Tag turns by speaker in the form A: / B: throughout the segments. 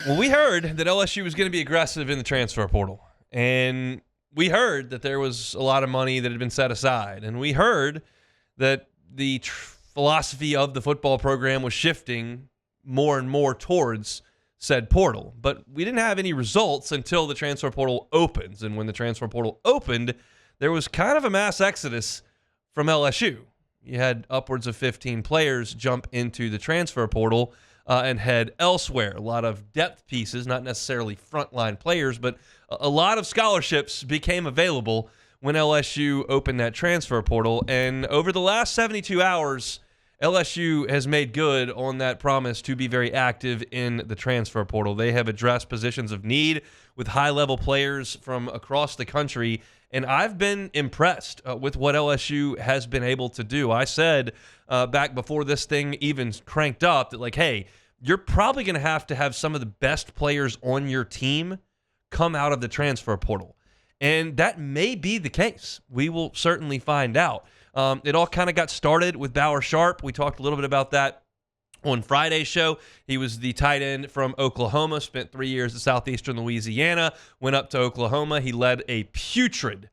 A: Well, we heard that LSU was going to be aggressive in the transfer portal. And we heard that there was a lot of money that had been set aside. And we heard that the philosophy of the football program was shifting more and more towards said portal. But we didn't have any results until the transfer portal opens. And when the transfer portal opened, there was kind of a mass exodus from LSU. You had upwards of 15 players jump into the transfer portal and head elsewhere. A lot of depth pieces, not necessarily frontline players, but a lot of scholarships became available when LSU opened that transfer portal. And over the last 72 hours, LSU has made good on that promise to be very active in the transfer portal. They have addressed positions of need with high-level players from across the country, and I've been impressed with what LSU has been able to do. I said back before this thing even cranked up that, like, hey, you're probably going to have some of the best players on your team come out of the transfer portal. And that may be the case. We will certainly find out. It all kind of got started with Bauer Sharp. We talked a little bit about that on Friday's show. He was the tight end from Oklahoma, spent 3 years at Southeastern Louisiana, went up to Oklahoma. He led a putrid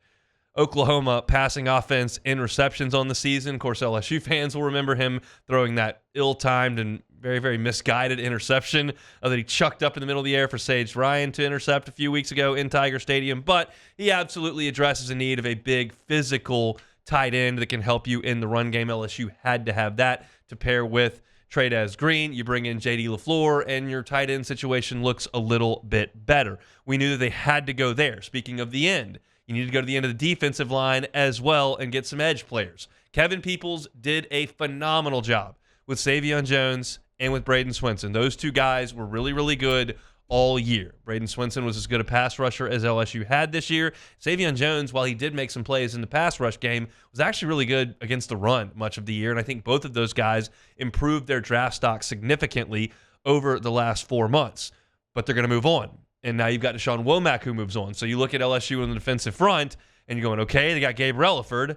A: Oklahoma passing offense in receptions on the season. Of course, LSU fans will remember him throwing that ill-timed and very, very misguided interception that he chucked up in the middle of the air for Sage Ryan to intercept a few weeks ago in Tiger Stadium. But he absolutely addresses a need of a big physical tight end that can help you in the run game. LSU had to have that to pair with Tradez Green. You bring in J.D. LaFleur, and your tight end situation looks a little bit better. We knew that they had to go there. Speaking of the end, you need to go to the end of the defensive line as well and get some edge players. Kevin Peoples did a phenomenal job with Zavion Jones and with Braden Swinson. Those two guys were really, really good all year. Braden Swinson was as good a pass rusher as LSU had this year. Zavion Jones, while he did make some plays in the pass rush game, was actually really good against the run much of the year, and I think both of those guys improved their draft stock significantly over the last 4 months. But they're going to move on, and now you've got Deshaun Womack who moves on. So you look at LSU in the defensive front, and you're going, okay, they got Gabe Relaford,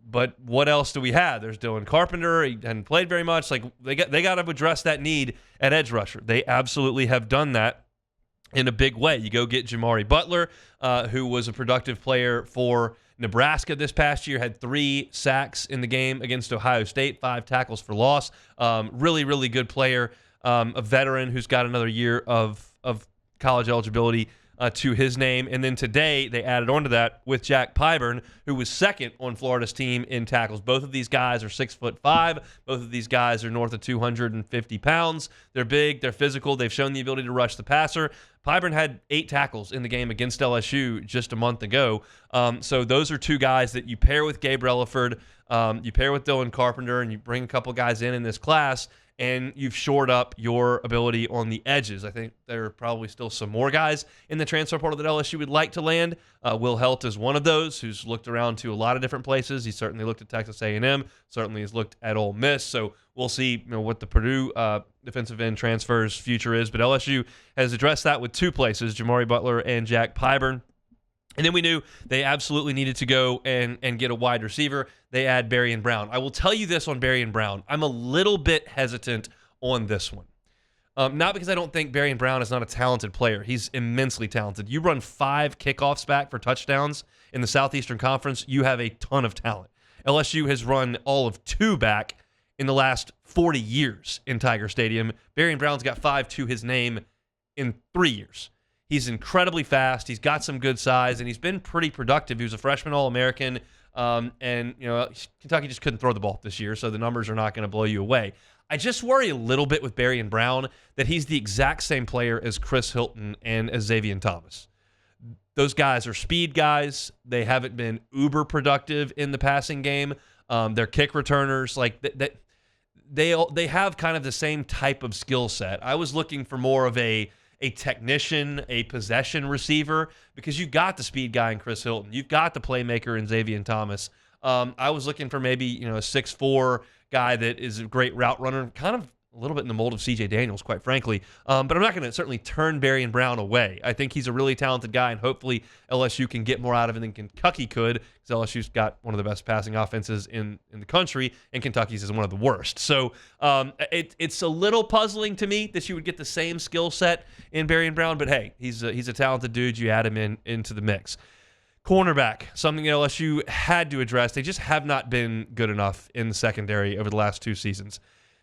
A: but what else do we have? There's Dylan Carpenter. He hadn't played very much. Like they got to address that need at edge rusher. They absolutely have done that in a big way. You go get Jamari Butler, who was a productive player for Nebraska this past year, had 3 sacks in the game against Ohio State, 5 tackles for loss. Really, really good player, a veteran who's got another year of college eligibility to his name. And then today they added on to that with Jack Pyburn, who was second on Florida's team in tackles. Both of these guys are 6'5". Both of these guys are north of 250 pounds. They're big. They're physical. They've shown the ability to rush the passer. Pyburn had 8 tackles in the game against LSU just a month ago. So those are 2 guys that you pair with Gabe Relaford, you pair with Dylan Carpenter, and you bring a couple guys in this class, and you've shored up your ability on the edges. I think there are probably still some more guys in the transfer portal that LSU would like to land. Will Helt is one of those who's looked around to a lot of different places. He certainly looked at Texas A&M, certainly has looked at Ole Miss. So we'll see what the Purdue defensive end transfer's future is. But LSU has addressed that with 2 places, Jamari Butler and Jack Pyburn. And then we knew they absolutely needed to go and get a wide receiver. They add Barion Brown. I will tell you this on Barion Brown. I'm a little bit hesitant on this one. Not because I don't think Barion Brown is not a talented player. He's immensely talented. You run 5 kickoffs back for touchdowns in the Southeastern Conference, you have a ton of talent. LSU has run all of 2 back in the last 40 years in Tiger Stadium. Barion Brown's got 5 to his name in 3 years. He's incredibly fast. He's got some good size, and he's been pretty productive. He was a freshman All-American, and Kentucky just couldn't throw the ball this year, so the numbers are not going to blow you away. I just worry a little bit with Barion Brown that he's the exact same player as Chris Hilton and as Zavion Thomas. Those guys are speed guys. They haven't been uber productive in the passing game. They're kick returners. Like they have kind of the same type of skill set. I was looking for more of a technician, a possession receiver, because you got the speed guy in Chris Hilton. You've got the playmaker in Zavion Thomas. I was looking for maybe a 6'4" guy that is a great route runner, kind of a little bit in the mold of C.J. Daniels, quite frankly. But I'm not going to certainly turn Barion Brown away. I think he's a really talented guy, and hopefully LSU can get more out of him than Kentucky could, because LSU's got one of the best passing offenses in the country, and Kentucky's is one of the worst. So it's a little puzzling to me that you would get the same skill set in Barion Brown, but hey, he's a talented dude. You add him into the mix. Cornerback, something LSU had to address. They just have not been good enough in the secondary over the last 2 seasons.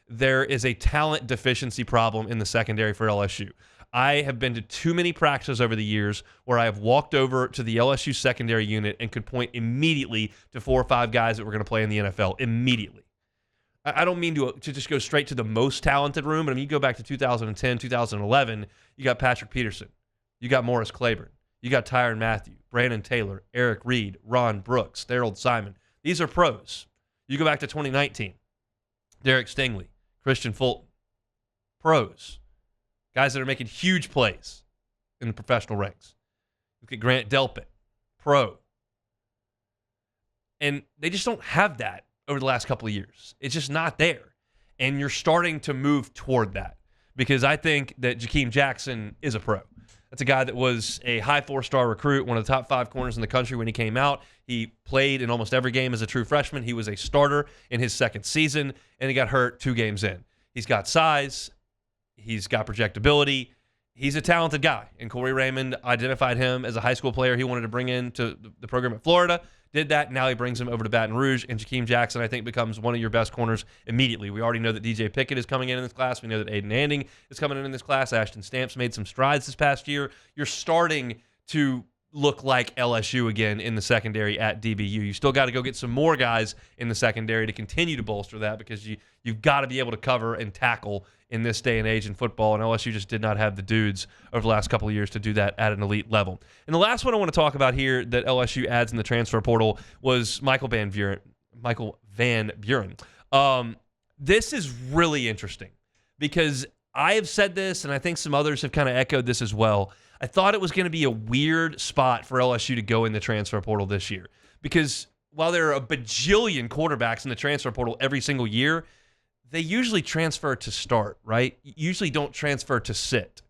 A: There is a talent deficiency problem in the secondary for LSU. I have been to too many practices over the years where I have walked over to the LSU secondary unit and could point immediately to 4 or 5 guys that were going to play in the NFL immediately. I don't mean to just go straight to the most talented room, but I mean, you go back to 2010, 2011, you got Patrick Peterson, you got Morris Claiborne, you got Tyrann Mathieu, Brandon Taylor, Eric Reed, Ron Brooks, Daryl Simon. These are pros. You go back to 2019, Derek Stingley, Christian Fulton, pros, guys that are making huge plays in the professional ranks. Look at Grant Delpit, pro. And they just don't have that over the last couple of years. It's just not there. And you're starting to move toward that, because I think that Jakeem Jackson is a pro. That's a guy that was a high 4-star recruit, one of the top 5 corners in the country when he came out. He played in almost every game as a true freshman. He was a starter in his 2nd season, and he got hurt 2 games in. He's got size. He's got projectability. He's a talented guy, and Corey Raymond identified him as a high school player he wanted to bring into the program at Florida. Did that. Now he brings him over to Baton Rouge, and Jakeem Jackson, I think, becomes one of your best corners immediately. We already know that DJ Pickett is coming in this class. We know that Aiden Anding is coming in this class. Ashton Stamps made some strides this past year. You're starting to look like LSU again in the secondary at DBU. You still got to go get some more guys in the secondary to continue to bolster that, because you've got to be able to cover and tackle in this day and age in football, and LSU just did not have the dudes over the last couple of years to do that at an elite level. And the last one I want to talk about here that LSU adds in the transfer portal was Michael Van Buren. This is really interesting, because I have said this, and I think some others have kind of echoed this as well. I thought it was going to be a weird spot for LSU to go in the transfer portal this year, because while there are a bajillion quarterbacks in the transfer portal every single year, they usually transfer to start, right? Usually don't transfer to sit.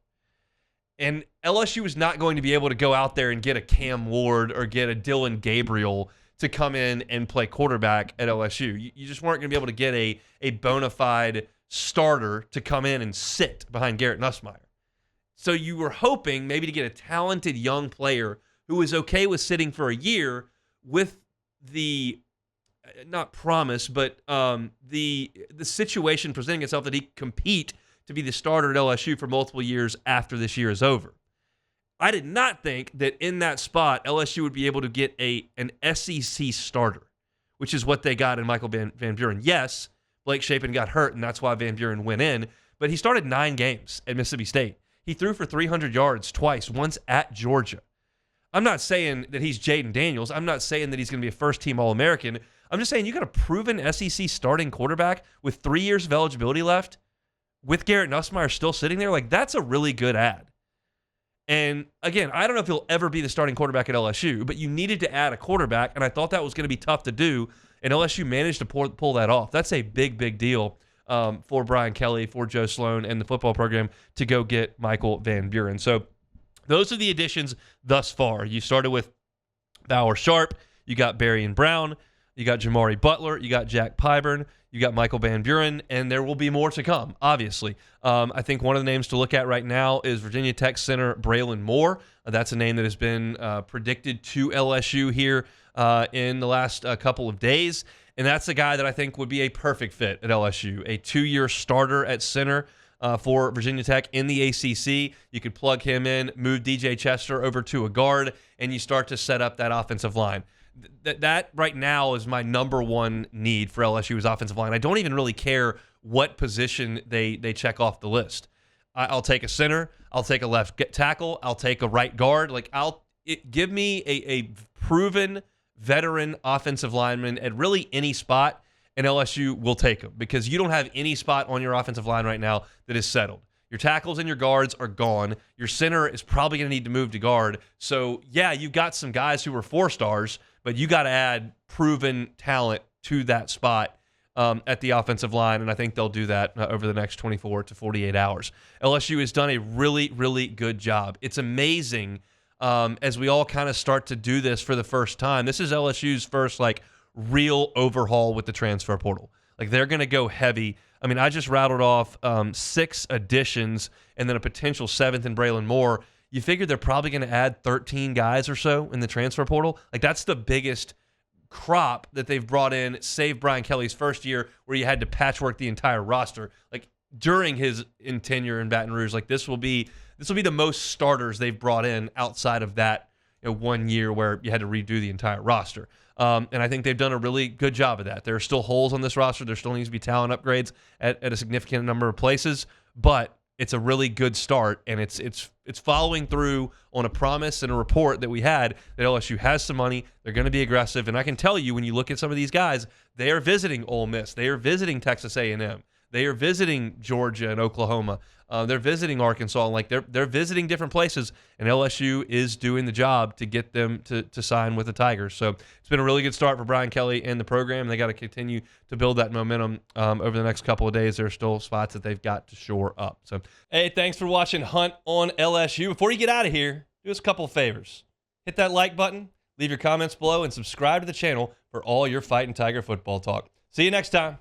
A: And LSU is not going to be able to go out there and get a Cam Ward or get a Dylan Gabriel to come in and play quarterback at LSU. You just weren't going to be able to get a bona fide starter to come in and sit behind Garrett Nussmeier. So you were hoping maybe to get a talented young player who was okay with sitting for a year with the, not promise, but the situation presenting itself that he compete to be the starter at LSU for multiple years after this year is over. I did not think that in that spot, LSU would be able to get an SEC starter, which is what they got in Michael Van Buren. Yes, Blake Shapen got hurt, and that's why Van Buren went in, but he started 9 games at Mississippi State. He threw for 300 yards twice, once at Georgia. I'm not saying that he's Jaden Daniels. I'm not saying that he's going to be a first-team All-American. I'm just saying you got a proven SEC starting quarterback with 3 years of eligibility left with Garrett Nussmeier still sitting there. Like, that's a really good ad. And, again, I don't know if he'll ever be the starting quarterback at LSU, but you needed to add a quarterback, and I thought that was going to be tough to do, and LSU managed to pull that off. That's a big, big deal for Brian Kelly, for Joe Sloan, and the football program to go get Michael Van Buren. So those are the additions thus far. You started with Bauer Sharp, you got Barion Brown, you got Jamari Butler, you got Jack Pyburn, you got Michael Van Buren, and there will be more to come, obviously. I think one of the names to look at right now is Virginia Tech center Braylon Moore. That's a name that has been predicted to LSU here in the last couple of days, and that's a guy that I think would be a perfect fit at LSU, a 2-year starter at center for Virginia Tech in the ACC. You could plug him in, move DJ Chester over to a guard, and you start to set up that offensive line. That right now is my number one need for LSU's offensive line. I don't even really care what position they check off the list. I'll take a center. I'll take a left tackle. I'll take a right guard. Give me a proven veteran offensive lineman at really any spot, and LSU will take him, because you don't have any spot on your offensive line right now that is settled. Your tackles and your guards are gone. Your center is probably going to need to move to guard. So, yeah, you've got some guys who were 4 stars, but you got to add proven talent to that spot. at the offensive line, and I think they'll do that over the next 24 to 48 hours. LSU has done a really, really good job. It's amazing as we all kind of start to do this for the first time. This is LSU's first, real overhaul with the transfer portal. They're going to go heavy. I mean, I just rattled off 6 additions and then a potential 7th in Braylon Moore. You figure they're probably going to add 13 guys or so in the transfer portal. That's the biggest crop that they've brought in, save Brian Kelly's first year where you had to patchwork the entire roster. During his tenure in Baton Rouge, this will be the most starters they've brought in outside of that 1 year where you had to redo the entire roster. And I think they've done a really good job of that. There are still holes on this roster. There still needs to be talent upgrades at a significant number of places, but it's a really good start, and it's following through on a promise and a report that we had that LSU has some money. They're going to be aggressive, and I can tell you when you look at some of these guys, they are visiting Ole Miss. They are visiting Texas A&M. They are visiting Georgia and Oklahoma. They're visiting Arkansas. They're visiting different places, and LSU is doing the job to get them to sign with the Tigers. So it's been a really good start for Brian Kelly and the program. They got to continue to build that momentum over the next couple of days. There are still spots that they've got to shore up. So, hey, thanks for watching Hunt on LSU. Before you get out of here, do us a couple of favors. Hit that like button, leave your comments below, and subscribe to the channel for all your Fighting Tiger football talk. See you next time.